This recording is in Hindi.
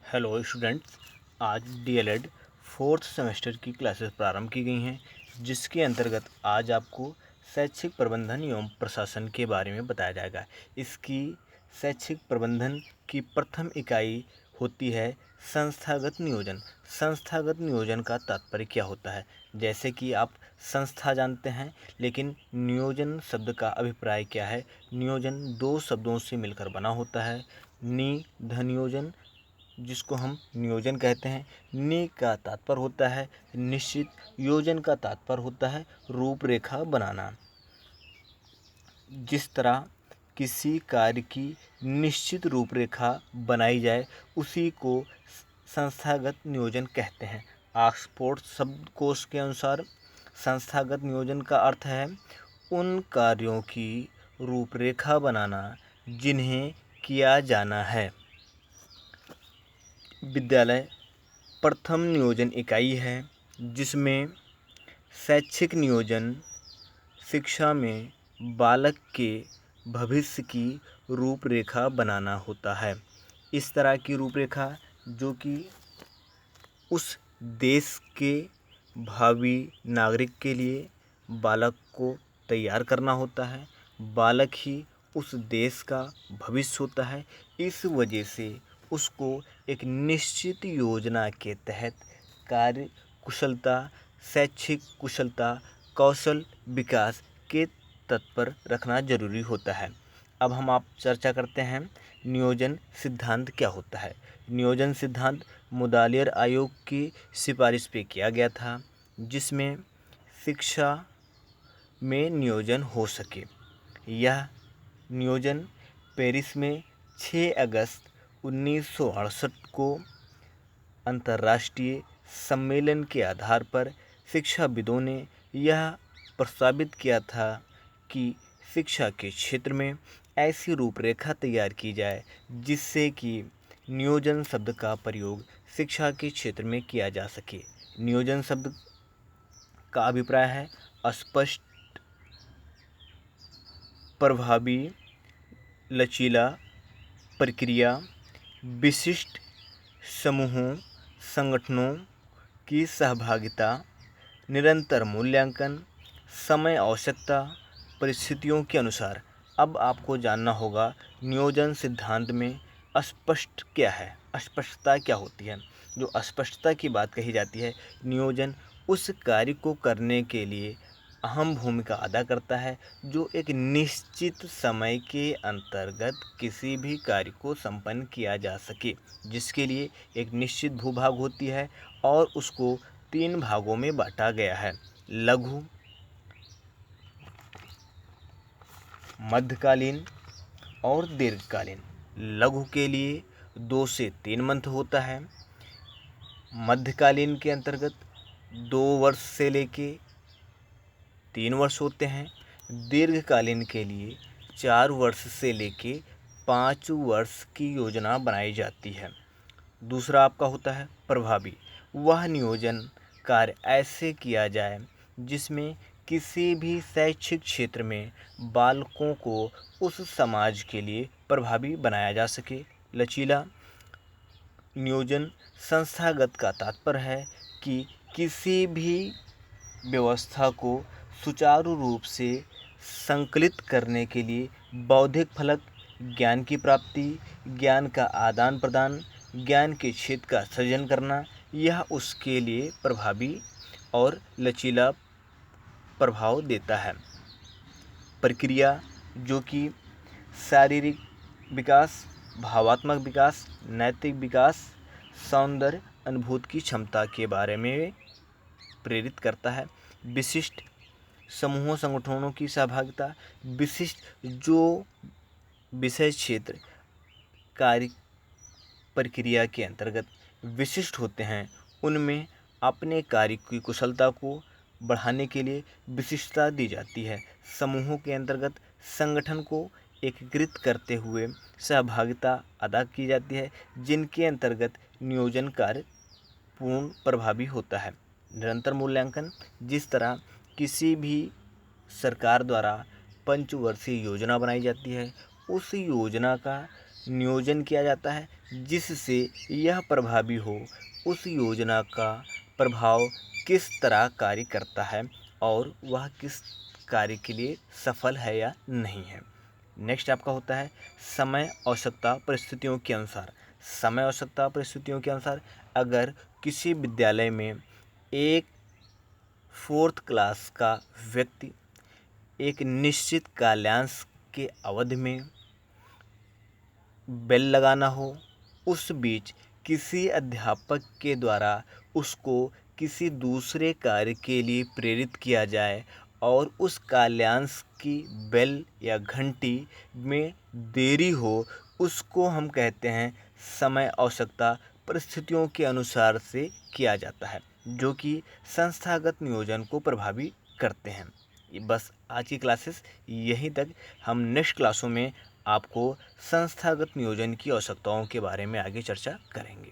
हेलो स्टूडेंट्स, आज डीएलएड फोर्थ सेमेस्टर की क्लासेस प्रारंभ की गई हैं, जिसके अंतर्गत आज आपको शैक्षिक प्रबंधन एवं प्रशासन के बारे में बताया जाएगा। इसकी शैक्षिक प्रबंधन की प्रथम इकाई होती है संस्थागत नियोजन। संस्थागत नियोजन का तात्पर्य क्या होता है? जैसे कि आप संस्था जानते हैं, लेकिन नियोजन शब्द का अभिप्राय क्या है? नियोजन दो शब्दों से मिलकर बना होता है। धनियोजन, जिसको हम नियोजन कहते हैं। नि का तात्पर्य होता है निश्चित, योजन का तात्पर्य होता है रूपरेखा बनाना। जिस तरह किसी कार्य की निश्चित रूपरेखा बनाई जाए, उसी को संस्थागत नियोजन कहते हैं। ऑक्सफोर्ड शब्दकोश के अनुसार संस्थागत नियोजन का अर्थ है उन कार्यों की रूपरेखा बनाना जिन्हें किया जाना है। विद्यालय प्रथम नियोजन इकाई है, जिसमें शैक्षिक नियोजन शिक्षा में बालक के भविष्य की रूपरेखा बनाना होता है। इस तरह की रूपरेखा जो कि उस देश के भावी नागरिक के लिए बालक को तैयार करना होता है। बालक ही उस देश का भविष्य होता है। इस वजह से उसको एक निश्चित योजना के तहत कार्य कुशलता, शैक्षिक कुशलता, कौशल विकास के तत्पर रखना जरूरी होता है। अब हम आप चर्चा करते हैं नियोजन सिद्धांत क्या होता है। नियोजन सिद्धांत मुदालियर आयोग की सिफारिश पे किया गया था, जिसमें शिक्षा में नियोजन हो सके। यह नियोजन पेरिस में 6 अगस्त 1968 को अंतर्राष्ट्रीय सम्मेलन के आधार पर शिक्षाविदों ने यह प्रस्तावित किया था कि शिक्षा के क्षेत्र में ऐसी रूपरेखा तैयार की जाए जिससे कि नियोजन शब्द का प्रयोग शिक्षा के क्षेत्र में किया जा सके। नियोजन शब्द का अभिप्राय है स्पष्ट, प्रभावी, लचीला प्रक्रिया, विशिष्ट समूहों, संगठनों की सहभागिता, निरंतर मूल्यांकन, समय आवश्यकता, परिस्थितियों के अनुसार। अब आपको जानना होगा नियोजन सिद्धांत में अस्पष्ट क्या है, अस्पष्टता क्या होती है। जो अस्पष्टता की बात कही जाती है, नियोजन उस कार्य को करने के लिए अहम भूमिका अदा करता है जो एक निश्चित समय के अंतर्गत किसी भी कार्य को संपन्न किया जा सके, जिसके लिए एक निश्चित भूभाग होती है और उसको 3 भागों में बांटा गया है: लघु, मध्यकालीन और दीर्घकालीन। लघु के लिए 2 से 3 मंथ होता है। मध्यकालीन के अंतर्गत 2 वर्ष से लेके 3 वर्ष होते हैं। दीर्घकालीन के लिए 4 वर्ष से लेके 5 वर्ष की योजना बनाई जाती है। दूसरा आपका होता है प्रभावी। वह नियोजन कार्य ऐसे किया जाए जिसमें किसी भी शैक्षिक क्षेत्र में बालकों को उस समाज के लिए प्रभावी बनाया जा सके। लचीला नियोजन संस्थागत का तात्पर्य है कि किसी भी व्यवस्था को सुचारू रूप से संकलित करने के लिए बौद्धिक फलक, ज्ञान की प्राप्ति, ज्ञान का आदान प्रदान, ज्ञान के क्षेत्र का सृजन करना, यह उसके लिए प्रभावी और लचीला प्रभाव देता है। प्रक्रिया जो कि शारीरिक विकास, भावात्मक विकास, नैतिक विकास, सौंदर्य अनुभूति की क्षमता के बारे में प्रेरित करता है। विशिष्ट समूहों, संगठनों की सहभागिता। विशिष्ट जो विषय क्षेत्र कार्य प्रक्रिया के अंतर्गत विशिष्ट होते हैं, उनमें अपने कार्य की कुशलता को बढ़ाने के लिए विशिष्टता दी जाती है। समूहों के अंतर्गत संगठन को एकीकृत करते हुए सहभागिता अदा की जाती है, जिनके अंतर्गत नियोजन कार्य पूर्ण प्रभावी होता है। निरंतर मूल्यांकन। जिस तरह किसी भी सरकार द्वारा पंचवर्षीय योजना बनाई जाती है, उस योजना का नियोजन किया जाता है जिससे यह प्रभावी हो, उस योजना का प्रभाव किस तरह कार्य करता है और वह किस कार्य के लिए सफल है या नहीं है। नेक्स्ट आपका होता है समय आवश्यकता परिस्थितियों के अनुसार। समय आवश्यकता परिस्थितियों के अनुसार अगर किसी विद्यालय में एक 4th क्लास का व्यक्ति एक निश्चित कालांश के अवधि में बेल लगाना हो, उस बीच किसी अध्यापक के द्वारा उसको किसी दूसरे कार्य के लिए प्रेरित किया जाए और उस कालांश की बेल या घंटी में देरी हो, उसको हम कहते हैं समय आवश्यकता परिस्थितियों के अनुसार से किया जाता है, जो कि संस्थागत नियोजन को प्रभावी करते हैं। बस आज की क्लासेस यहीं तक। हम नेक्स्ट क्लासों में आपको संस्थागत नियोजन की आवश्यकताओं के बारे में आगे चर्चा करेंगे।